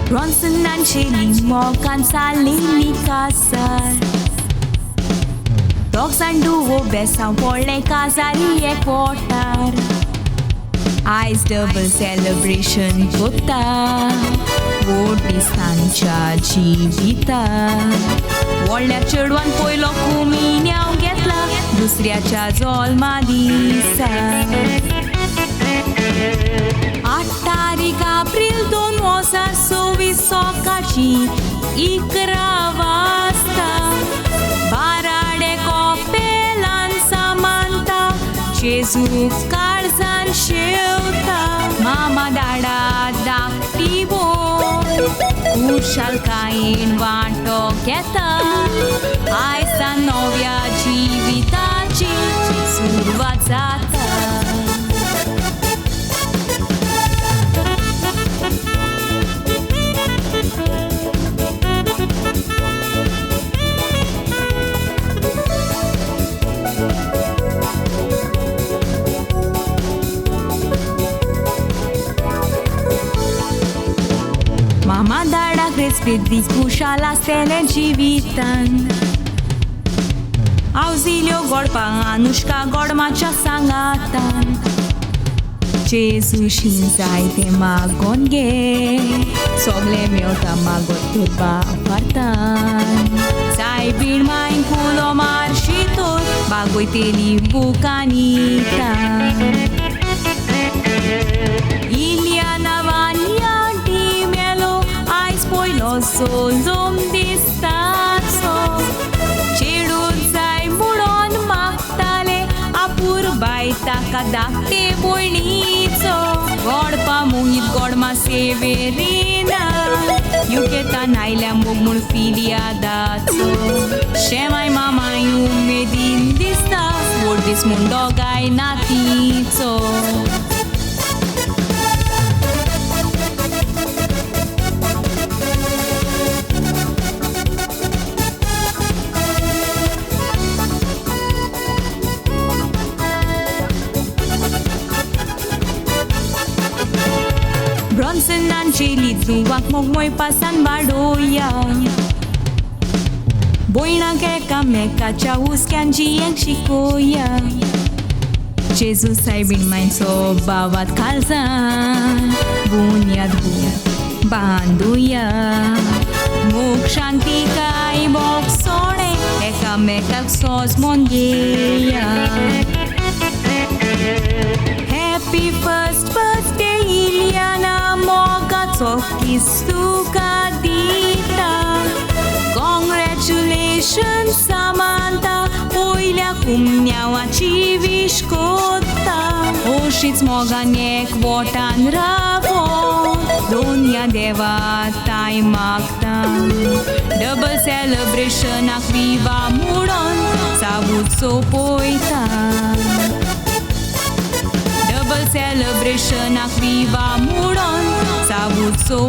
Bronson and Chili Morgan Salini Casar Dogs and duo besa pole casari e portar Eyes double celebration Gota Voti stancha जीविता व्हडल्या चेडवान पयलो कुमिन्याव घेतला दुसऱ्याच्या जल्मा दिसा 8 तारीख एप्रिल 2026 सकाळची 11 वाजता बाराडे कॉपेलान सामांता जेजू काळजान शेवता मामा दाडा धाकटी बोन खुशालकायेन वांटो घेता आयसा नव्या जिविताची सुरवात जाता Mama dada crespit puxala stele jivitan Auxilio gorpa Anushka gormacha sangatan Jesus shinzai te magonge Sogle meu tamagot tuba partan Sai bir main kulo marshitur Bagoi teli bukanita Eliana vania Solom distazo Chedun zai muron magtale Apur baita kadakte boinizo Godpa muhit godma severina Yuketa naila mugmul filia dazo Shemai mama medin dista Vordis mundo gai natizo Bronson and Chili tuwak mo'y pasan badoya Boy na keka meka chahus kanji ang shikoya Jesus ay binmain so bawat kalsan Bunyad banduya Muk shanti kay boksone Eka meka sos mongeya Happy first birthday Eliana Moga Tokis Tukadita Congratulations Samantha Poilea kumniaua civișcota Oșiți moga nekvotan ravo Donia deva tai magtan Double celebration akviva muron Savut so poitan Celebration akviva muron Savut so